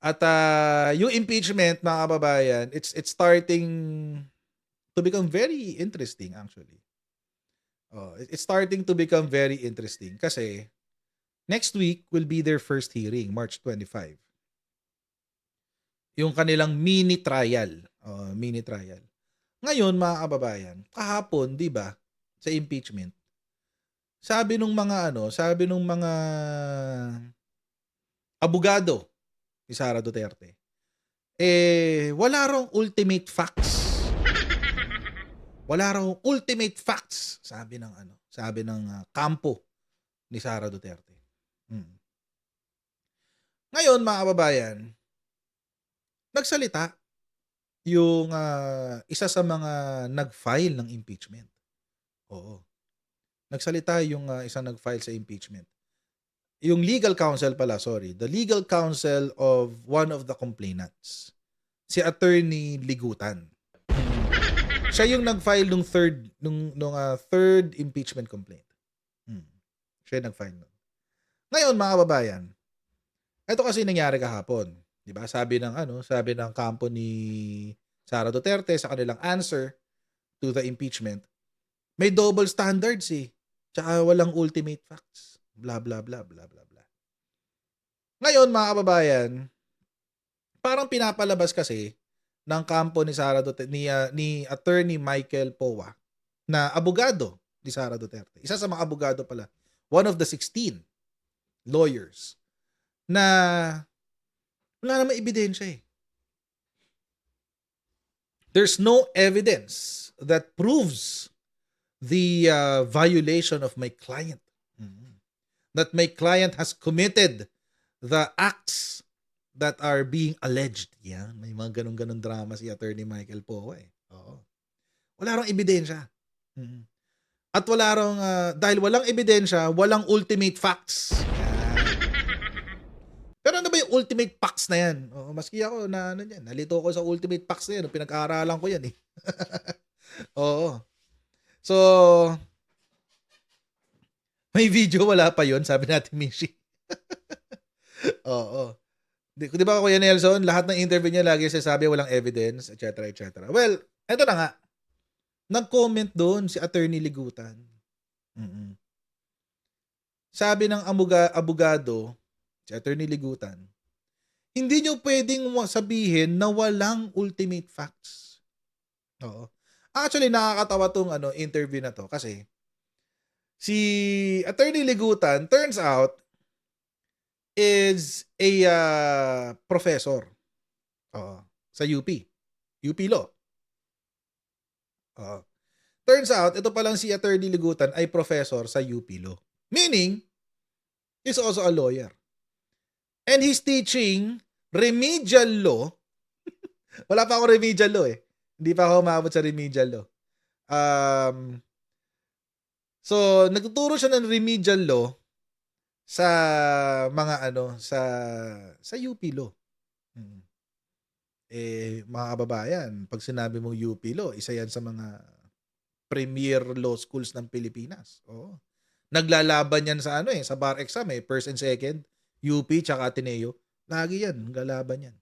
At yung impeachment, mga kababayan, it's starting to become very interesting actually. It's starting to become very interesting kasi next week will be their first hearing, March 25. Yung kanilang mini trial. Mini trial. Ngayon, mga kababayan, kahapon, 'di ba, sa impeachment, sabi nung mga abogado ni Sara Duterte, wala raw ultimate facts. Wala raw ultimate facts, sabi ng kampo ni Sara Duterte. Ngayon, mga kababayan, nagsalita yung isa sa mga nag-file ng impeachment. Oo. Nagsalita yung isang nag-file sa impeachment. Yung legal counsel pala, sorry. The legal counsel of one of the complainants. Si Attorney Ligutan. Siya yung nag-file nung third impeachment complaint. Siya yung nag-file nun. Ngayon, mga kababayan, ito kasi nangyari kahapon. 'Di ba? Sabi ng kampo ni Sara Duterte sa kanilang answer to the impeachment, may double standards eh. Tsaka walang ultimate facts. Blah blah blah blah blah blah. Ngayon, mga kababayan, parang pinapalabas kasi ng kampo ni Sara Duterte ni Attorney Michael Powa na abogado ni Sara Duterte. Isa sa mga abogado pala. One of the 16 lawyers na wala namang ebidensya eh. There's no evidence that proves the violation of my client. That my client has committed the acts that are being alleged. Yan, may mga ganun-ganun drama si Attorney Michael Poe eh. Oo. Wala rang ebidensya. At wala rang, dahil walang ebidensya, walang ultimate facts. Pero ano ba yung ultimate facts na yan? Maski ako nalito ko sa ultimate facts na yan. Pinag-aaralan ko yan eh. Oo. So, may video, wala pa yon, sabi natin Mishi. Oo. Di ba Kuya Nelson, lahat ng interview niya lagi sasabi walang evidence, etc. etc. Well, eto na nga. Nag-comment doon si Attorney Ligutan. Sabi ng abogado, si Attorney Ligutan, hindi nyo pwedeng sabihin na walang ultimate facts. Oo. Actually, nakakatawa tong interview na to kasi si Attorney Ligutan, turns out, is a professor sa UP. UP Law. Turns out, ito palang si Attorney Ligutan ay professor sa UP Law. Meaning, he's also a lawyer. And he's teaching remedial law. Wala pa ako remedial law eh. Hindi pa ako umabot sa remedial law. So, nagtuturo siya ng remedial law sa mga sa UP Law. Mga kababayan, pag sinabi mong UP Law, isa yan sa mga premier law schools ng Pilipinas. Oo. Naglalaban yan sa sa bar exam eh, first and second. UP tsaka Ateneo, lagi yan, galaban yan.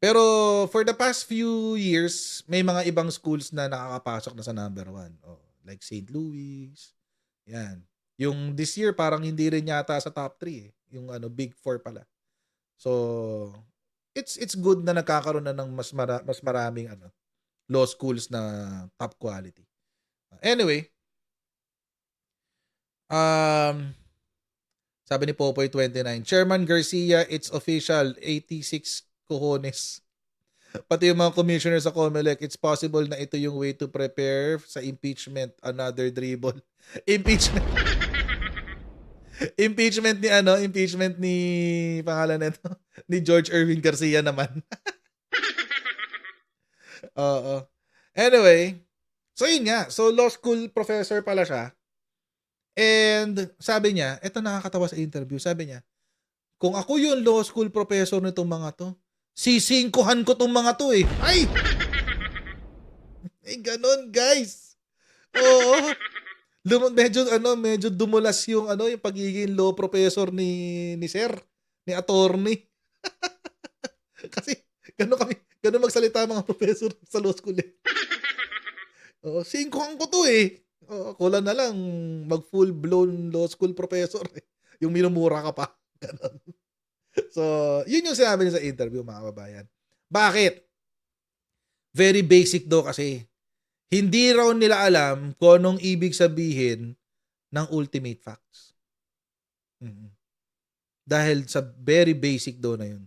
Pero for the past few years, may mga ibang schools na nakakapasok na sa number 1. Like St. Louis, yan. Yung this year, parang hindi rin yata sa top 3 eh. Yung Big 4 pala. So, it's good na nagkakaroon na ng mas maraming law schools na top quality. Anyway, sabi ni Popoy29, Chairman Garcia, it's official, 86 cojones. Pati yung mga commissioners sa COMELEC, it's possible na ito yung way to prepare sa impeachment, another dribble. Impeachment. Impeachment ni pangalan nito, ni George Erwin Garcia naman. Oo. Anyway, so yun nga. So law school professor pala siya. And sabi niya, eto nakakatawa sa interview, sabi niya, kung ako yung law school professor nitong mga to, sisingkuhan ko tong mga to eh. Ay! Ganun, guys. Oo. Medyo dumulas yung yung pagiging law professor ni Sir, ni attorney. Gano'n magsalita mga professor sa law school, eh. Oo, 5 ko 'to, eh. Oo, kulang na lang mag full-blown law school professor, eh, yung minumura ka pa, gano'n. So, yun yung sinabi niya sa interview, mga kababayan. Bakit? Very basic daw kasi. Hindi raw nila alam kung anong ibig sabihin ng ultimate facts. Mm. Dahil sa very basic daw na yun.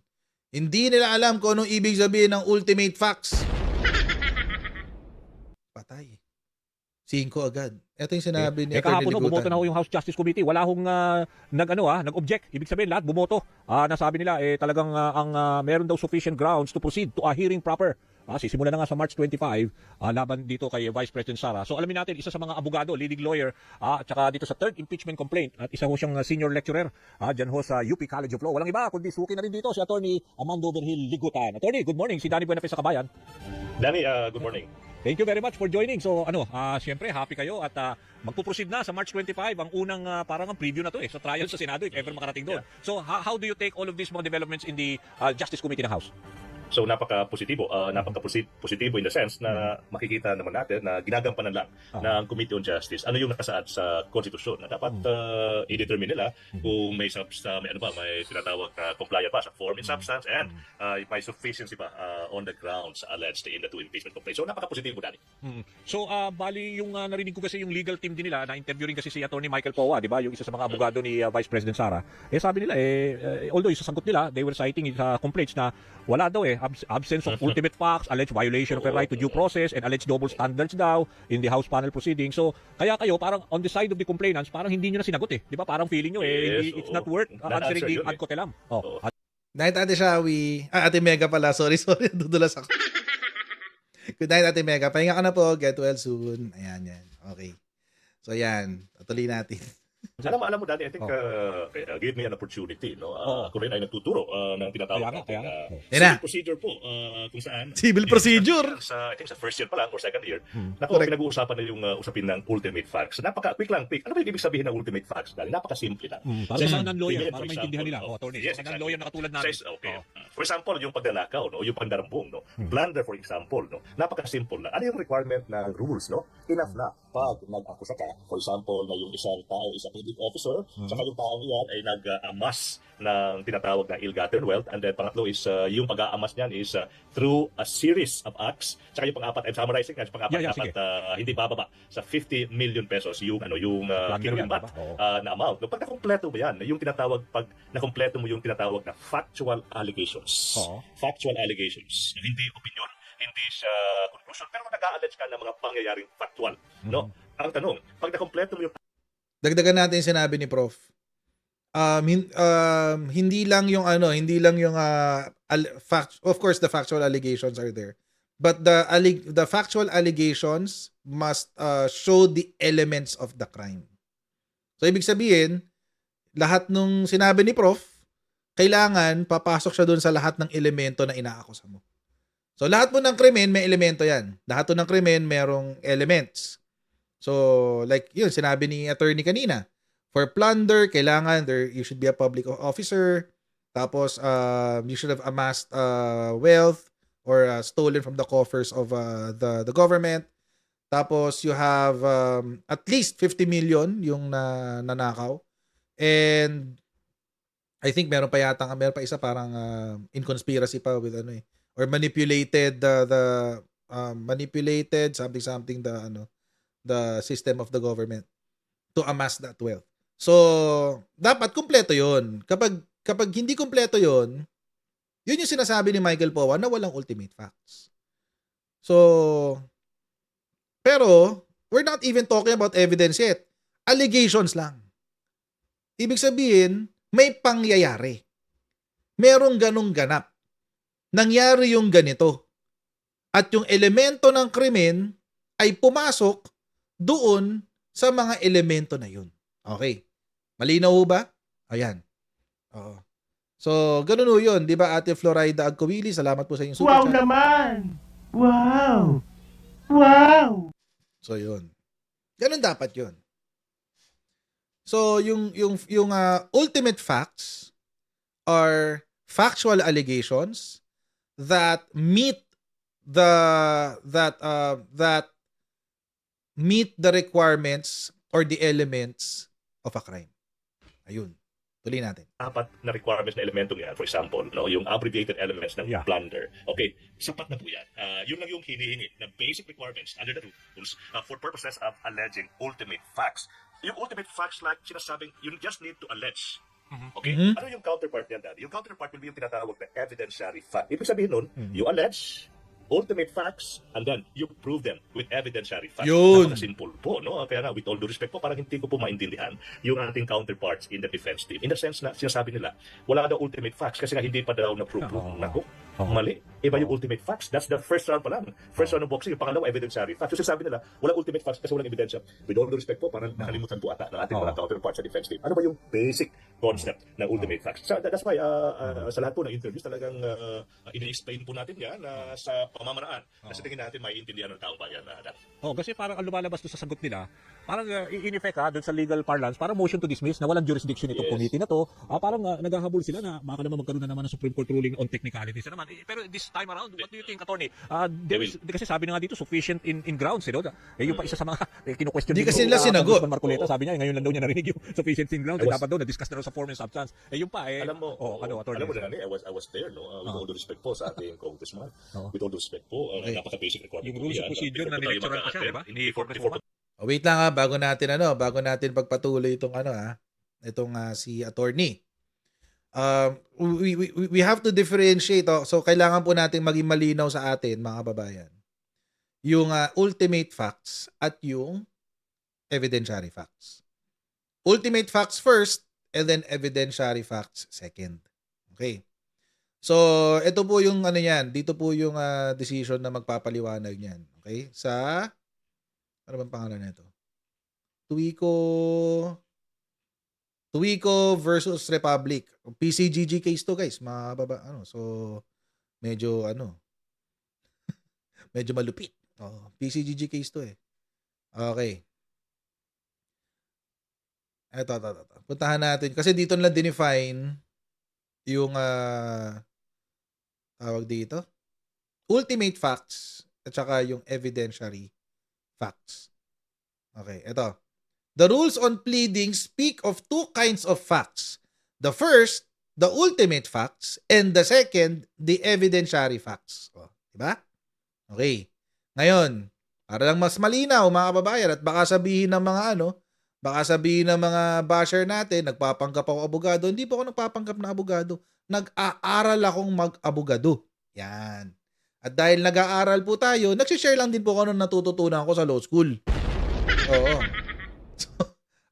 Hindi nila alam kung anong ibig sabihin ng ultimate facts. Patay. 5 agad. Ito yung sinabi ni Atty. Kahapon bumoto Libutan. na yung House Justice Committee. Wala hong nag-object. Ibig sabihin lahat bumoto. Nasabi nila talagang meron daw sufficient grounds to proceed to a hearing proper. Sisimula na nga sa March 25 laban dito kay Vice President Sara. So alamin natin, isa sa mga abogado, leading lawyer, at saka dito sa third impeachment complaint, at isa ho siyang senior lecturer dyan ho sa UP College of Law. Walang iba kundi suki na rin dito si Attorney Amando Vergil Ligutan. Attorney, good morning. Si Danny Buenafe sa Kabayan. Danny, good morning. Thank you very much for joining. So siyempre happy kayo at magpo-proceed na sa March 25 ang unang parang ang preview na to sa trial sa Senado if ever makarating doon. Yeah. So how do you take all of these mga developments in the Justice Committee ng House? So napaka-positibo in the sense na makikita naman natin na ginagampanan lang ng Committee on Justice ano yung nakasaad sa konstitusyon na dapat i-determine nila kung may may tinatawag na compliant pa sa form in substance and may sufficiency pa on the grounds alleged in the two impeachment complaints. So napaka-positibo, Danny. So bali yung narinig ko kasi yung legal team din nila na interview rin kasi si Attorney Michael Poa, di ba? Yung isa sa mga abogado ni Vice President Sara. Sabi nila although yung sasagot nila, they were citing complaints na wala daw absence of ultimate facts, alleged violation of a right to due process, and alleged double standards daw in the House panel proceeding. So, kaya kayo, parang on the side of the complainants, parang hindi nyo na sinagot Di ba? Parang feeling nyo it's not worth answering the ad cotelam. Night, Ate Shawi. Ate Mega pala. Sorry. Dudulas ako. Good night, Ate Mega. Pahinga ka na po. Get well soon. Ayan. Okay. So, yan. Tuloy natin. Alam mo, Danny, I think give me an opportunity, no? Ako rin ay nagtuturo ng tinatawag natin civil procedure po, kung saan Civil procedure? I think sa first year pa lang or second year, pinag-uusapan na yung usapin ng ultimate facts. Quick. Ano ba yung ibig sabihin ng ultimate facts, Danny? Napaka-simple lang. Para sa non-lawyer, para maintindihan nila. Attorney, yes, exactly. Non-lawyer na katulad namin. Okay. For example, yung pagdanakaw, no? Yung pandarambong, no? Plunder, for example, no? Napaka-simple lang. Ano yung requirement ng rules, no? Enough na pag nag-akusa ka, for example, na yung isang tao, isang public officer, saka yung taong iyan ay nag-amas ng tinatawag na ill-gotten wealth, and then pangatlo is yung pag-aamas niyan is through a series of acts, saka yung pang-apat, I'm summarizing, yung pang-apat dapat hindi bababa sa 50 million pesos yung kinulimbat na amount. No, pag nakompleto mo yan, yung tinatawag, pag nakompleto mo yung tinatawag na factual allegations. Factual allegations. Hindi opinion, hindi siya conclusion, pero nag-a-allege ka ng mga pangyayaring factual. No? Ang tanong, pag nakompleto mo yung dagdagan natin yung sinabi ni Prof. Hindi lang yung of course the factual allegations are there. But the factual allegations must show the elements of the crime. So ibig sabihin, lahat nung sinabi ni Prof, kailangan papasok siya doon sa lahat ng elemento na inaakusa mo. So lahat mo ng krimen may elemento 'yan. Lahat ng krimen merong elements. So, like yun, sinabi ni attorney kanina, for plunder, kailangan you should be a public officer, tapos you should have amassed wealth or stolen from the coffers of the government. Tapos you have at least 50 million yung nanakaw. And I think meron pa isa parang in conspiracy pa with or manipulated manipulated something the system of the government to amass that wealth. So, dapat kumpleto 'yon. Kapag hindi kumpleto 'yon, yun yung sinasabi ni Michael Poa na walang ultimate facts. So, pero we're not even talking about evidence yet. Allegations lang. Ibig sabihin, may pangyayari. Merong ganong ganap. Nangyari yung ganito. At yung elemento ng krimen ay pumasok doon sa mga elemento na yun. Okay. Malinaw ba? Ayan. Oo. So, ganun ho yun. Di ba, Ate Florida Agcawili? Salamat po sa inyong super chat. Wow naman! Wow! Wow! So, yun. Ganun dapat yun. So, yung ultimate facts are factual allegations that meet the that meet the requirements or the elements of a crime. Ayun. Tuloy natin. Apat na requirements na elementong yan, for example, no, yung abbreviated elements ng Yeah. plunder. Okay, sapat na po yan. Yun lang yung hinihingi na basic requirements under the rules for purposes of alleging ultimate facts. Yung ultimate facts, like sinasabing, you just need to allege. Okay? Mhm. Ano yung counterpart niyan, Daddy? Yung counterpart will be yung tinatawag na evidentiary fact. Ibig sabihin nun, you allege ultimate facts and then you prove them with evidentiary facts. Yun. Napaka-simple po, no? Kaya nga, with all due respect po, parang hindi ko po maintindihan yung ating counterparts in the defense team. In the sense na sinasabi nila, wala daw ultimate facts kasi nga hindi pa daw na-prove. Oo. Naku, Oo. mali. Iba yung ultimate facts. That's the first round pa lang. First round ng boxing, yung pangalawa, evidentiary facts. So sinasabi nila, wala ultimate facts kasi walang ebidensya. With all due respect po, parang nakalimutan po ata ng ating mga counterparts sa defense team. Ano ba yung basic concept ng ultimate facts? So, that's why, sa lahat po ng interviews, talagang ini-explain po natin yan sa pamamaraan. Kasi tingin natin may intindihan ng tao ba yan. Kasi parang ang lumalabas doon sa sagot nila, parang in effect doon sa legal parlance, parang motion to dismiss na walang jurisdiction itong Yes. committee na to. Parang naghahabol sila na baka naman magkaroon na naman ng Supreme Court ruling on technicalities na naman. Pero this time around, what do you think, attorney? Kasi sabi na nga dito, sufficient in grounds. Yung pa isa sa mga kinu-question Hindi dito, kasi nila sinagot. Congressman Marcoleta, sabi niya, ngayon lang daw niya narinig yung sufficient in grounds. I was- Dapat daw, na-discuss na daw sa form and substance. Yung pa, Alam mo, attorney. alam mo Danny, I was there, no? With all due respect po sa ating congressman. Oo. With all due respect po, napaka-basic requirement Yung po rules of yan. procedure na Before po tayo nilecturean pa siya, di ba? mag-attend, Ni before- Congresswoman. Wait lang bago natin pagpatuloy itong si attorney. We have to differentiate. So kailangan po nating maging malinaw sa atin, mga kababayan, yung ultimate facts at yung evidentiary facts. Ultimate facts first and then evidentiary facts second. Okay. So ito po yung dito po yung decision na magpapaliwanag niyan. Okay? Sa ano bang pangalan nito? Tuico versus Republic. PCGG case to, guys. So medyo medyo malupit. PCGG case to eh. Okay. Ito. Puntahan natin kasi dito na define yung tawag dito, ultimate facts at saka yung evidentiary facts. Okay, ito. The rules on pleading speak of two kinds of facts. The first, the ultimate facts, and the second, the evidentiary facts. Diba? Okay. Ngayon, para lang mas malinaw, mga kababayan, at baka sabihin ng mga basher natin, nagpapanggap ako abogado. Hindi po ako nagpapanggap na abogado. Nag-aaral akong mag-abogado. Yan. At dahil nag-aaral po tayo, nagsishare lang din po ako ng natututunan ko sa law school. Oo. So,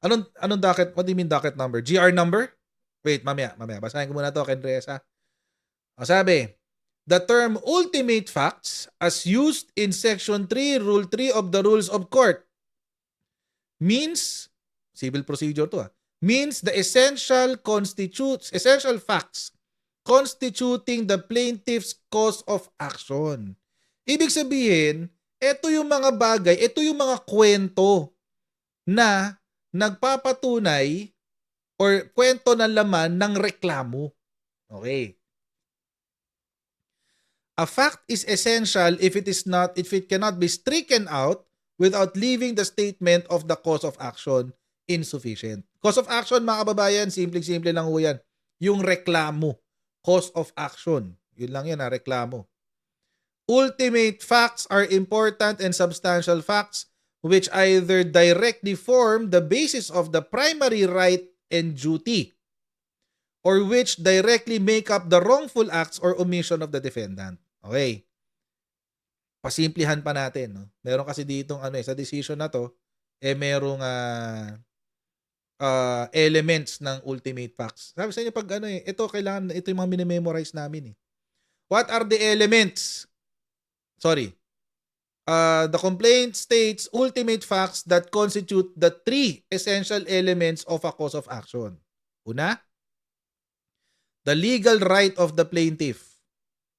anong docket? What do you mean docket number? GR number? Wait, mamaya. Basahin ko muna to, Ken Reyes, ha? Sabi, the term ultimate facts as used in Section 3, Rule 3 of the Rules of Court means, civil procedure to, means the essential facts constituting the plaintiff's cause of action. Ibig sabihin, ito yung mga bagay, ito yung mga kwento na nagpapatunay or kwento ng laman ng reklamo. Okay. A fact is essential if it cannot be stricken out without leaving the statement of the cause of action insufficient. Cause of action, mga kababayan, simple lang ho yan. Yung reklamo. Cause of action. Yun lang yan, reklamo. Ultimate facts are important and substantial facts which either directly form the basis of the primary right and duty or which directly make up the wrongful acts or omission of the defendant. Okay. Pasimplihan pa natin. No? Meron kasi ditong sa decision na to, merong elements ng ultimate facts. Sabi sa inyo pag ito yung mga minimemorize namin eh. What are the elements? Sorry. The complaint states ultimate facts that constitute the three essential elements of a cause of action. Una, the legal right of the plaintiff.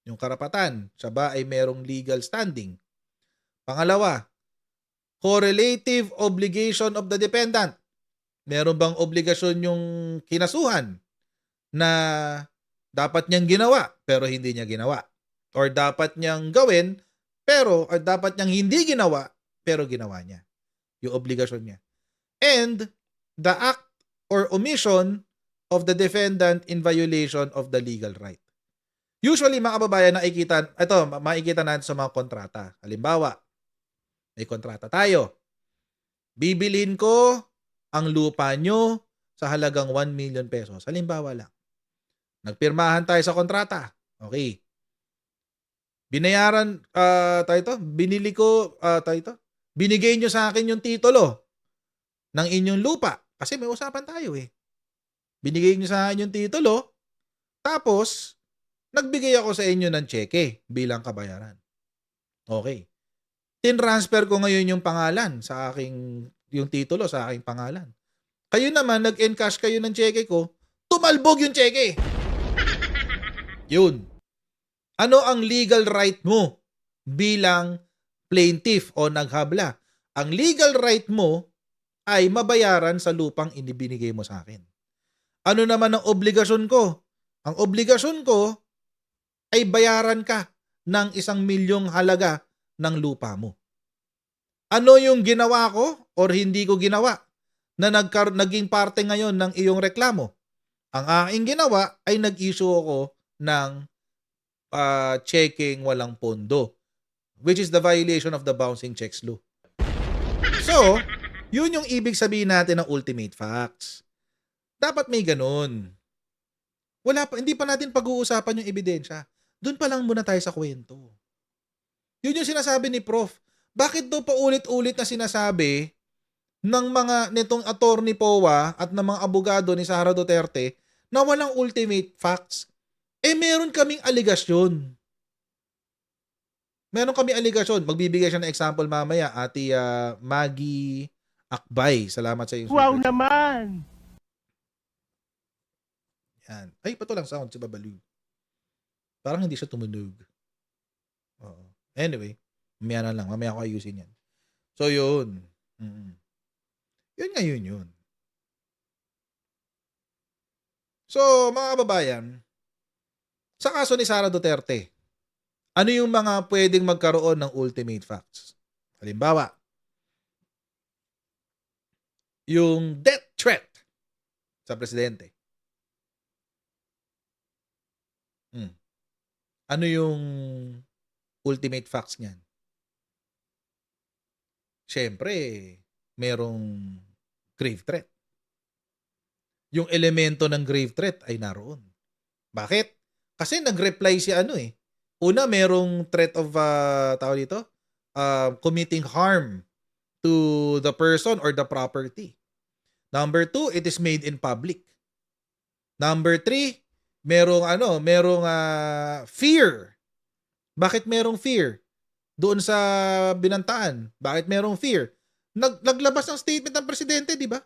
Yung karapatan, siya ba ay merong legal standing. Pangalawa, correlative obligation of the defendant. Meron bang obligasyon yung kinasuhan na dapat niyang ginawa pero hindi niya ginawa? or dapat niyang gawin, pero or dapat niyang hindi ginawa, pero ginawa niya. Yung obligasyon niya. And the act or omission of the defendant in violation of the legal right. Usually, mga kababayan, makikita natin sa mga kontrata. Halimbawa, may kontrata tayo. Bibilin ko ang lupa nyo sa halagang 1 million pesos. Halimbawa lang. Nagpirmahan tayo sa kontrata. Okay. Binayaran, binigay nyo sa akin yung titulo ng inyong lupa. Kasi may usapan tayo eh. Binigay nyo sa akin yung titulo, tapos, nagbigay ako sa inyo ng cheque bilang kabayaran. Okay. Tinransfer ko ngayon yung pangalan sa aking, yung titulo sa aking pangalan. Kayo naman, nag-encash kayo ng cheque ko, tumalbog yung cheque. Yun. Ano ang legal right mo bilang plaintiff o naghabla? Ang legal right mo ay mabayaran sa lupang inibinigay mo sa akin. Ano naman ang obligasyon ko? Ang obligasyon ko ay bayaran ka ng 1 milyong halaga ng lupa mo. Ano yung ginawa ko or hindi ko ginawa na naging parte ngayon ng iyong reklamo? Ang aking ginawa ay nag-issue ako ng checking walang pondo, which is the violation of the bouncing checks law. So, yun yung ibig sabihin natin ng ultimate facts. Dapat may ganun. Hindi pa natin pag-uusapan yung ebidensya. Doon pa lang muna tayo sa kwento. Yun yung sinasabi ni Prof. Bakit daw paulit-ulit na sinasabi ng mga nitong attorney POA at ng mga abogado ni Sara Duterte na walang ultimate facts? Meron kaming aligasyon. Magbibigay siya ng example mamaya, Ate Maggie Akbay. Salamat sa iyong Wow super. naman! Yan. Ay, pato lang sound si Babalu. Parang hindi siya tumunog. Oo. Anyway, mamaya ko ayusin yan. So, yun. Yun ngayon yun. So, mga kababayan, sa kaso ni Sara Duterte, ano yung mga pwedeng magkaroon ng ultimate facts? Halimbawa, yung death threat sa presidente. Ano yung ultimate facts niyan? Siyempre, merong grave threat. Yung elemento ng grave threat ay naroon. Bakit? Kasi nag-reply si Una, merong threat of, committing harm to the person or the property. Number 2, it is made in public. Number 3, merong fear. Bakit merong fear? Doon sa binantaan. Bakit merong fear? Naglabas ng statement ng presidente, di ba?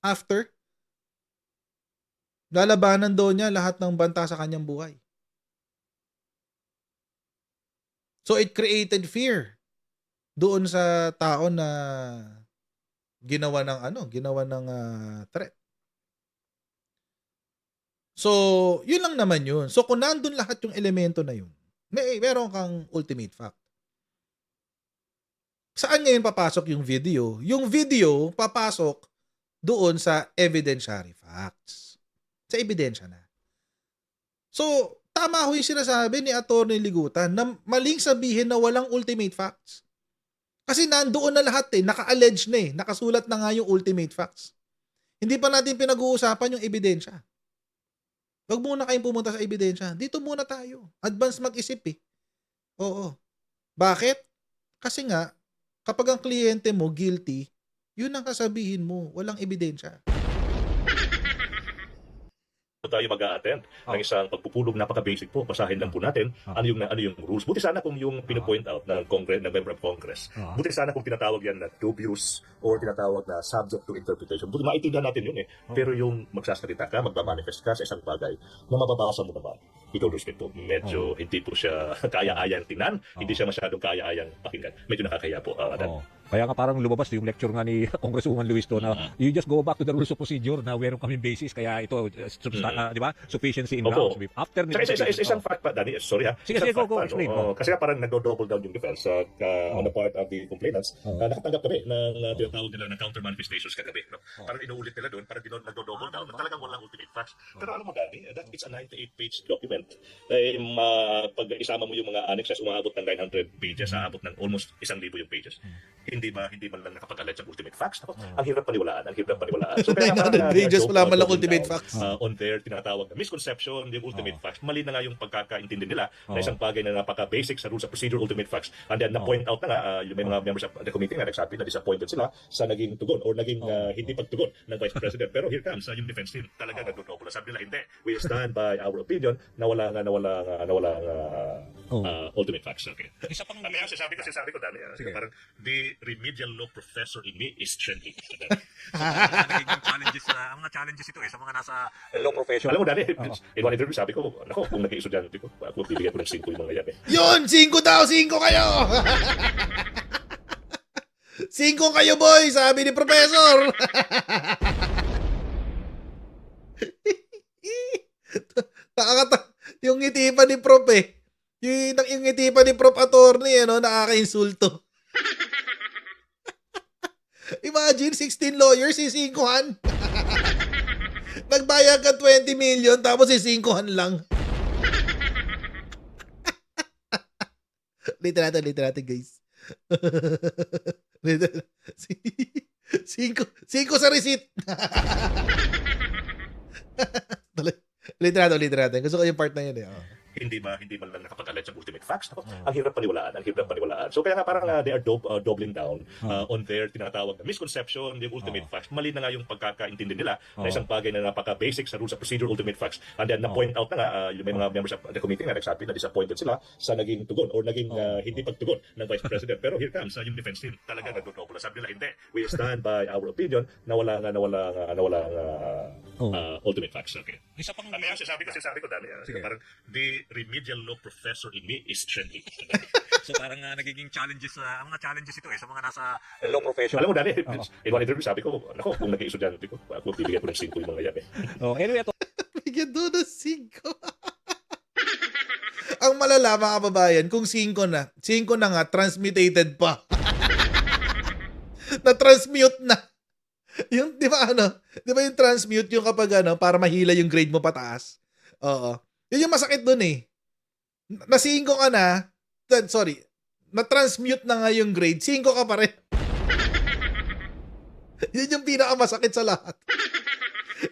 After. Lalabanan daw niya lahat ng banta sa kanyang buhay. So it created fear doon sa tao na ginawa ng threat. So, yun lang naman yun. So, kung nandun lahat yung elemento na yun, meron kang ultimate fact. Saan ngayon papasok yung video? Yung video papasok doon sa evidentiary facts. Sa ebidensya na. So, tama ho yung sinasabi ni Atty. Ligutan na maling sabihin na walang ultimate facts. Kasi nandoon na lahat naka-allege na nakasulat na nga yung ultimate facts. Hindi pa natin pinag-uusapan yung ebidensya. Wag muna kayong pumunta sa ebidensya. Dito muna tayo. Advance mag-isip Oo. Bakit? Kasi nga, kapag ang kliyente mo guilty, yun ang kasabihin mo. Walang ebidensya. tayo mag-a-attend ng isang pagpupulong, napaka-basic po. Basahin lang po natin ano yung rules. Buti sana kung yung pino-point out ng Congress, ng member of Congress. Buti sana kung tinatawag yan na dubious or tinatawag na subject to interpretation. Buti maintindihan natin yun Pero yung magsasalita ka, magmamanifest ka sa isang bagay na mababasa mo naman. Ito, respect po. Medyo hindi po siya kaya-ayang tinan. Hindi siya masyadong kaya-ayang pakinggan. Medyo nakakaya po. Kaya nga parang lumabas yung lecture nga ni Congresswoman Luis to na you just go back to the rules of procedure na meron kaming basis kaya ito di ba? Sufficiency in Opo. grounds. After Saka isang fact pa, Danny, sorry ha. Sige, Isang sige, go, fact pa, explain. Kasi nga parang nagdo-double down yung defense on the part of the complainants. Nakatanggap kami ng tinatawag nila ng counter manifestations kagabi. No? Parang inuulit nila doon, parang nagdo-double down. Talagang walang ultimate facts. Pero alam mo, Danny, that it's a 98-page document. Pag isama mo yung mga annexes, umaabot ng 900 pages, aabot ng almost 1,000 yung pages. Hindi man lang nakapag-allege ang ultimate facts. Ang hirap paniwalaan. So, 900 pages, wala man lang ultimate facts. On their tinatawag na misconception, yung ultimate facts. Mali na nga yung pagkakaintindi nila na isang bagay na napaka-basic sa rules of procedure, ultimate facts. And then na-point out na nga, yung may mga members of the committee na nagsabi na disappointed sila sa naging tugon or naging hindi pagtugon ng Vice President. Pero here comes yung defense team. Talaga nagdodobo. Sabi nila, hindi. We stand by our opinion na wala ultimate facts. Okay. Isa pang Sabi ko, Dani, parang the remedial law professor in me is trending. nagiging challenges ang mga challenges ito sa mga nasa law profession. Alam mo, Dani, in one interview, sabi ko, nako, kung nag-i-estudyante ko, ako bibigyan ko ng 5 yung mga yan. Yun! 5 daw! 5 kayo! 5 kayo, boy! Sabi ni Professor! Yung ngiti pa ni Prof yung ngiti pa ni Prof Attorney, nakaka-insulto. Imagine, 16 lawyers, sisingkuhan. Nagbayad ka 20 million, tapos sisingkuhan lang. Literate, guys. Cinco sa receipt. Literate. Gusto ko yung part na yun eh. Hindi man lang nakapag-allege ang ultimate facts. Ang hirap paniwalaan. So kaya nga parang they are doubling down on their tinatawag na misconception, yung ultimate facts. Mali na nga yung pagkakaintindi nila na isang bagay na napaka-basic sa rules of procedure, ultimate facts. And then na-point out na nga, yung may mga members of the committee na nagsabi na disappointed sila sa naging tugon or naging hindi pagtugon ng Vice President. Pero here comes yung defense team. Talaga nagdodobo. Sabi nila, hindi. We stand by our opinion na wala ultimate facts. Okay. Isa pang Sabi ko, Dani, parang the remedial law professor in me is trending. so parang nagiging challenges ang mga challenges ito sa mga nasa law profession. Alam mo, Dani, in one interview, sabi ko, nako, kung nag-i-estudyante ko, ako bibigyan ko ng 5 yung mga yan. Anyway, ito. Bigyan doon ng 5. Ang malala, mga kababayan, kung 5 na nga, transmutated pa. Na-transmute na. Yung, di ba yung transmute, yung kapag para mahila yung grade mo pataas. Oo. Yun yung masakit dun eh. Na 5 ka na, na-transmute na nga yung grade, 5 ka pa rin. Yun yung pinakamasakit sa lahat.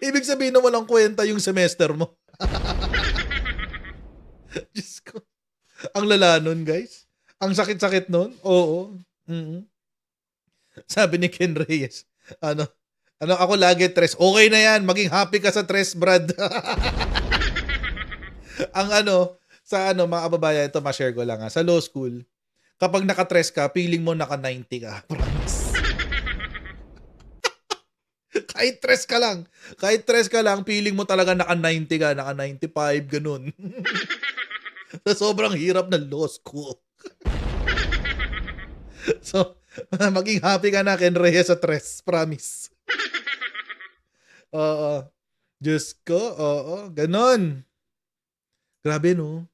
Ibig sabihin na walang kwenta yung semester mo. Diyos ko. Ang lala nun, guys. Ang sakit-sakit nun. Oo. Sabi ni Ken Reyes, ako lagi tres. Okay na yan. Maging happy ka sa tres, Brad. Mga kababayan, ito ma-share ko lang sa law school, kapag naka-tres ka, feeling mo naka-90 ka. Promise. Kahit tres ka lang, feeling mo talaga naka-90 ka, naka-95, ganun. Sa sobrang hirap ng law school. So, maging happy ka na, Ken Reyes, sa tres. Promise. Oo. Diyos ko, oo. Ganun. Grabe, no?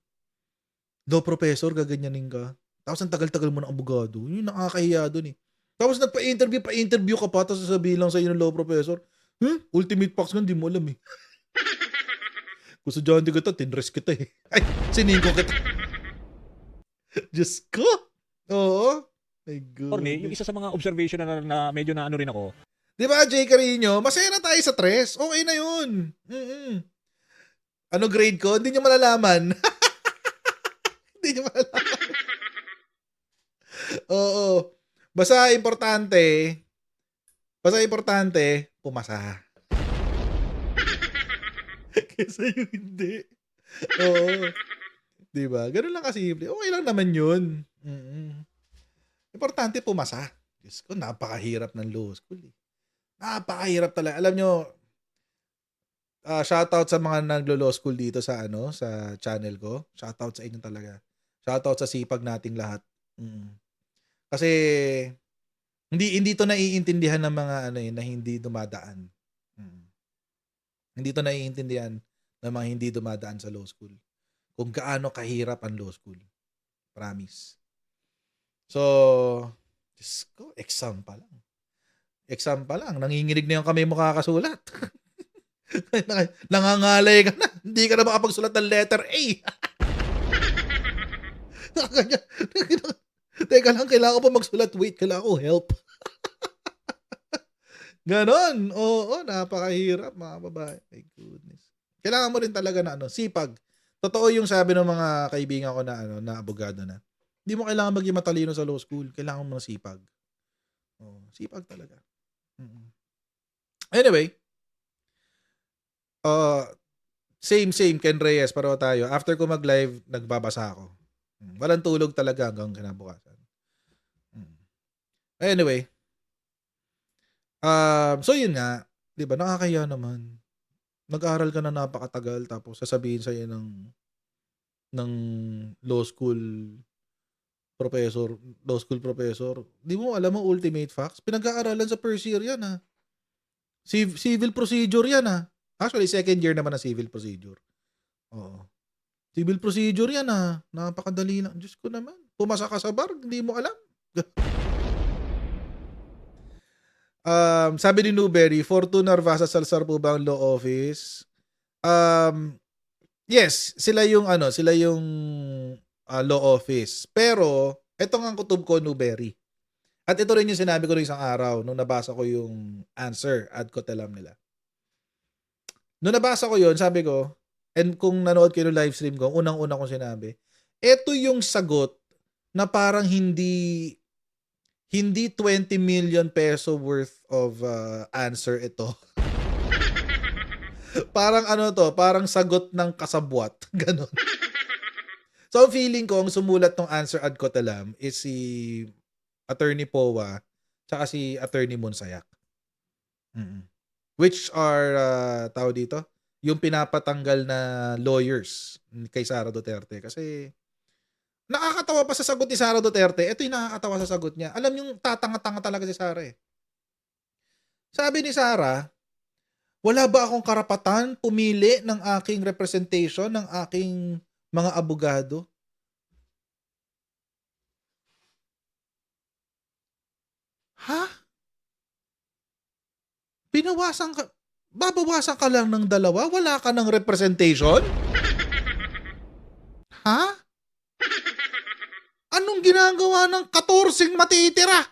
Law professor, gaganyanin ka. Tapos ang tagal-tagal mo ng abogado. Yun, nakakahiya dun eh. Tapos pa-interview ka pa, tapos sasabihin lang sa'yo ng law professor, ultimate facts nga, hindi mo alam eh. Kung sa dyan, kita, tinrest kita eh. Ay, siningko kita. Diyos ko. Oo. My God. Yung isa sa mga observation na medyo na rin ako. Di ba, Jay Carino? Masaya na tayo sa tres. Okay na yun. Ano grade ko? Hindi nyo malalaman. Hindi nyo malalaman. Oo. Basta importante, pumasa. Kesa yung hindi. Oo. Diba? Ganun lang kasimple. Okay lang naman yun. Importante pumasa. Diyos ko, napakahirap ng law school eh. Napakahirap talaga. Alam nyo, shoutout sa mga naglo-law school dito sa sa channel ko. Shoutout sa inyo talaga. Shoutout sa sipag nating lahat. Kasi Hindi to naiintindihan ng mga ano na hindi dumadaan. Mm. Hindi to naiintindihan ng mga hindi dumadaan sa law school. Kung gaano kahirap ang law school. Promise. So, Diyos ko, exam pa lang. Exam pa lang. Nanginginig na yung kamay mo kakasulat. Nangangalay ka na. Hindi ka na makapagsulat ng letter A. Teka lang, kailangan ko pa magsulat. Wait, kailangan ko help. Ganon. Oo, napakahirap mga babae. My goodness. Kailangan mo rin talaga na sipag. Totoo yung sabi ng mga kaibigan ko na abogado na. Hindi mo kailangan maging matalino sa law school. Kailangan mo ng sipag. Oh, sipag talaga. Anyway, same Ken Reyes, pareho tayo. After ko mag-live, nagbabasa ako. Walang tulog talaga hanggang kinabukasan. Anyway, so yun nga, 'di ba? Nakakahiya naman. Nag-aral ka na napakatagal tapos sasabihin sa iyo ng law school professor. Di mo alam ang ultimate facts. Pinag-aaralan sa first year yan ha. Civil procedure yan ha. Actually, second year naman na civil procedure. Oo. Civil procedure yan ha. Napakadali lang. Diyos ko naman. Pumasa ka sa bar, hindi mo alam. Sabi ni Newberry, Fortuna Narvasa Salazar po ba ang law office? Yes, sila yung law office. Pero, ito nga ang kutob ko, Newberry. At ito rin yung sinabi ko ng isang araw nung nabasa ko yung answer ad cotelem nila. Nung nabasa ko yun, sabi ko, and kung nanood kayo ng live stream ko, unang-una kong sinabi, ito yung sagot na parang hindi 20 million peso worth of answer ito. Parang parang sagot ng kasabwat. Ganon. So, feeling ko, ang sumulat ng answer ad cotelem is si Attorney Powa tsaka si Attorney Monsayak. Which are, tao dito, yung pinapatanggal na lawyers kay Sara Duterte. Kasi, nakakatawa pa sa sagot ni Sara Duterte. Ito yung nakakatawa sa sagot niya. Alam yung tatanga-tanga talaga si Sara eh. Sabi ni Sara, wala ba akong karapatan pumili ng aking representation, ng aking mga abogado? Ha? Babawasan ka lang ng 2? Wala ka ng representation? Ha? Anong ginagawa ng 14 matitira?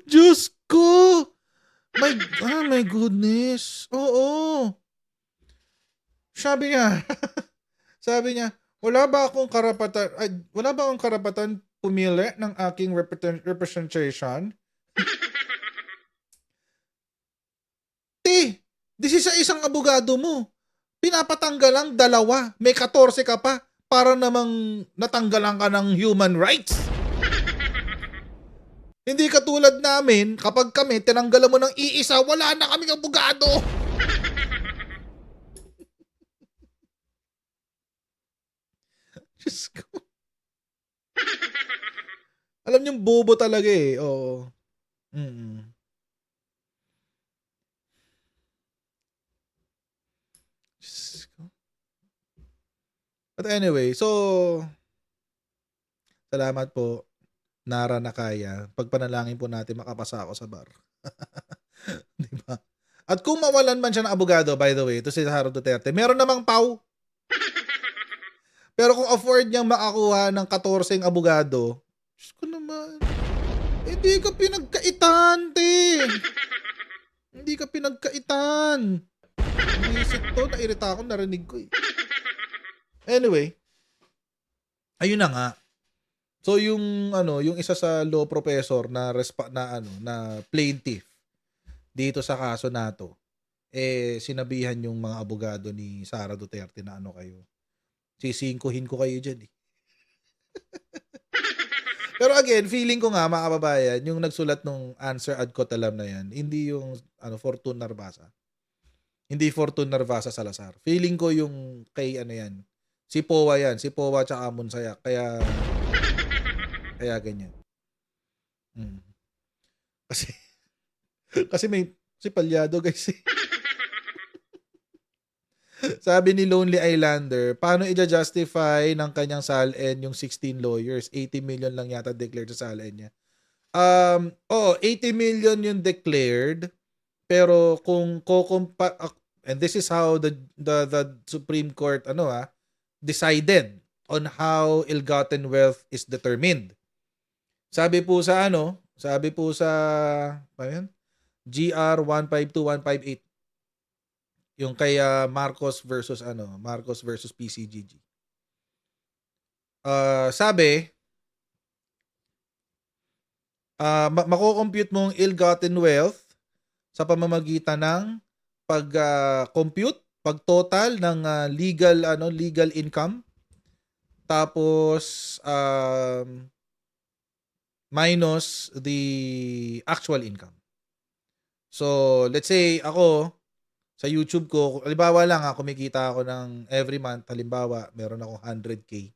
Diyos ko! My goodness. Oo. Sabi niya, wala ba akong karapatan pumili ng aking representation? This is isang abogado mo. Pinapatanggal lang 2. May 14 ka pa para namang natanggalan ka ng human rights. Hindi katulad namin, kapag kami tinanggalan mo ng iisa, wala na kaming abogado. Diyos ko. Alam niyong bobo talaga eh. Oo. Diyos ko. But anyway, so salamat po, Nara Nakaya. Pagpanalangin po natin makapasa ako sa bar. Di ba? At kung mawalan man siya ng abogado, by the way, ito si Sara Duterte, meron namang pau. Pero kung afford niyang makakuha ng 14 abogado, Diyos ko naman, hindi ka pinagkaitan, te. Hindi ka pinagkaitan. Naisip to, nairita ako, narinig ko eh. Anyway, ayun na nga. So yung isa sa law professor na plaintiff dito sa kaso nato, sinabihan yung mga abogado ni Sara Duterte na kayo. Sisingkuhin ko kayo dyan eh. Pero again, feeling ko nga mga kababayan, yung nagsulat nung answer ad cotelem na yan, hindi yung Fortuna Narvasa. Hindi Fortuna Narvasa Salazar. Feeling ko yung kay yan. Si Powa yan. Si Powa tsaka Monsayak. Kaya Kaya ganyan. Mm. Kasi kasi palyado guys. Sabi ni Lonely Islander, paano i-justify ng kanyang SALN yung 16 lawyers? 80 million lang yata declared sa SALN niya. 80 million yung declared, pero kung and this is how the Supreme Court decided on how ill-gotten wealth is determined. Sabi po sa GR 152158, yung kay Marcos versus PCGG. Sabi, mako-compute mong ill-gotten wealth sa pamamagitan ng pag-compute, pag-total ng legal income, tapos minus the actual income. So, let's say ako sa YouTube ko, halimbawa lang kumikita ako ng every month, halimbawa, meron akong 100k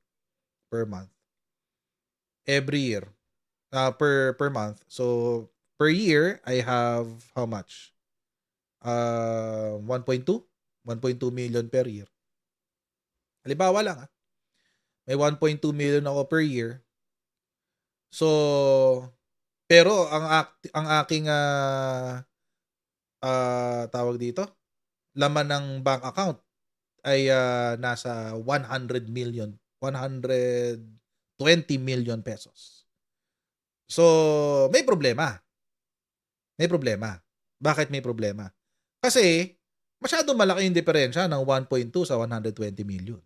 per month. Every year. Per month. So, per year, I have how much? 1.2 million per year. Halimbawa lang may 1.2 million ako per year. So, pero ang aking tawag dito, laman ng bank account ay nasa 120 million pesos. So, may problema. Bakit may problema? Kasi, masyadong malaki yung diferensya ng 1.2 sa 120 million.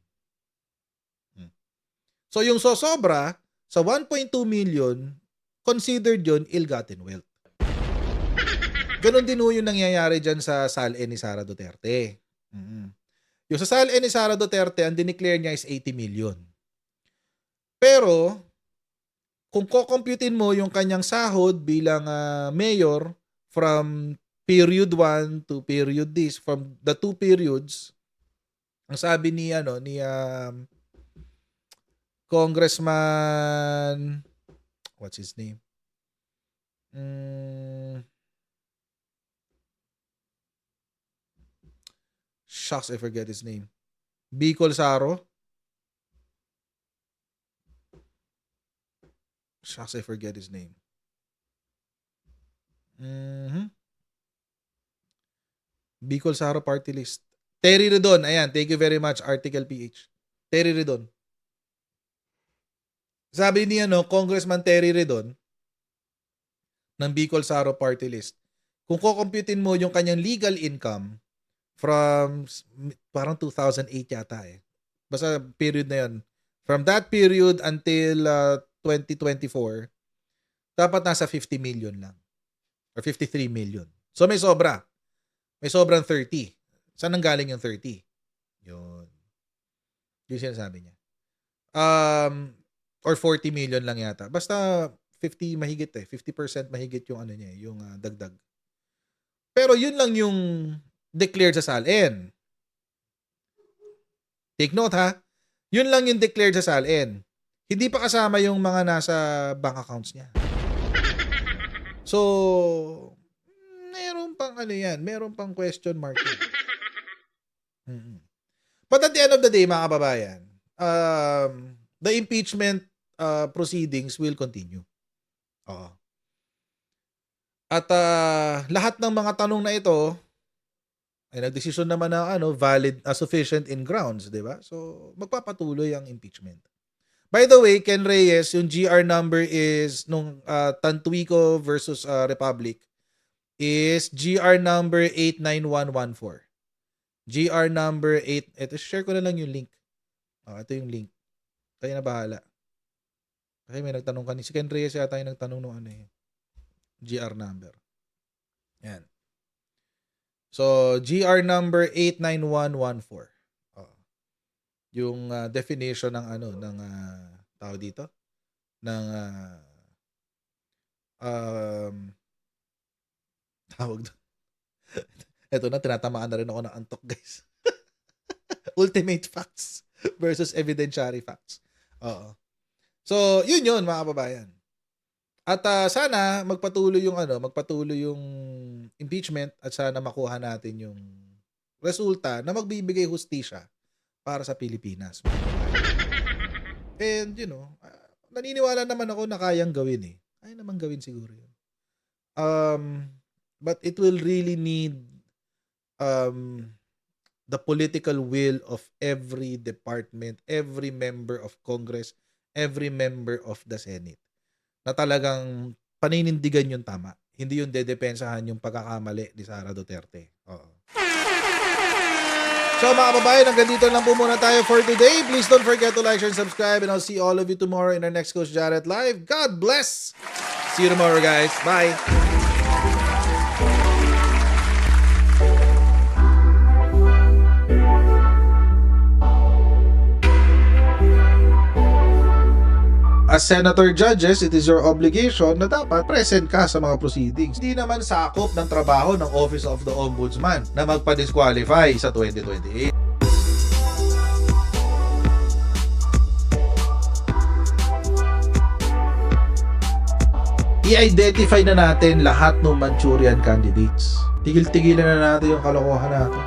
So, yung sosobra sa 1.2 million, considered yun ill-gotten wealth. Ganon din yung nangyayari dyan sa SALN ni Sara Duterte. Yung sa SALN ni Sara Duterte, ang dineclare niya is 80 million. Pero, kung kukomputin mo yung kanyang sahod bilang mayor from period 1 to period this, from the two periods, ang sabi ni Congressman, what's his name? Shucks, I forget his name. Bicol Saro. Shucks, I forget his name. Bicol Saro party list. Terry Redon. Ayan, thank you very much, Article PH. Terry Redon. Sabi ni Congressman Terry Redon ng Bicol Saro party list, kung kukomputin mo yung kanyang legal income from parang 2008 yata basta period na yun, from that period until 2024, dapat nasa 50 million lang or 53 million. So may sobra. May sobrang 30. Saan nanggaling yung 30? Yun. Yung sinasabi niya. Or 40 million lang yata. Basta 50 mahigit 50% mahigit yung niya, yung dagdag. Pero yun lang yung declared sa SALN. Take note Yun lang yung declared sa SALN. Hindi pa kasama yung mga nasa bank accounts niya. So, meron pang meron pang question mark. But at the end of the day, mga kababayan, the impeachment proceedings will continue. At lahat ng mga tanong na ito ay nagdesisyon naman na valid, sufficient in grounds, di ba? So, magpapatuloy ang impeachment. By the way, Ken Reyes, yung GR number is nung Tantuico versus Republic is GR number 89114. GR number 8. Ito, share ko na lang yung link. Ito yung link. Kayo na bahala. Kasi may nagtanong si Ken Reyes yata yung nagtanong nung GR number. Yan. So, GR number 89114. Yung definition ng ng tao dito ng tawag doon. Ito na, tinatamaan na rin ako ng antok, guys. Ultimate facts versus evidentiary facts. So, yun mga kababayan. At sana magpatuloy yung impeachment at sana makuha natin yung resulta na magbibigay hustisya para sa Pilipinas. Mga kababayan. And naniniwala naman ako na kayang gawin eh. Kaya naman gawin siguro yun. But it will really need the political will of every department, every member of Congress, every member of the Senate na talagang paninindigan yung tama. Hindi yung dedepensahan yung pagkakamali ni Sara Duterte. Oo. So mga kababayan, hanggang dito lang po muna tayo for today. Please don't forget to like, share, and subscribe, and I'll see all of you tomorrow in our next Coach Jarrett Live. God bless! See you tomorrow, guys. Bye! As senator judges, it is your obligation na dapat present ka sa mga proceedings. Hindi naman sakop ng trabaho ng Office of the Ombudsman na magpa-disqualify sa 2028. I-identify na natin lahat ng Manchurian candidates. Tigil-tigilan na natin yung kalokohan natin.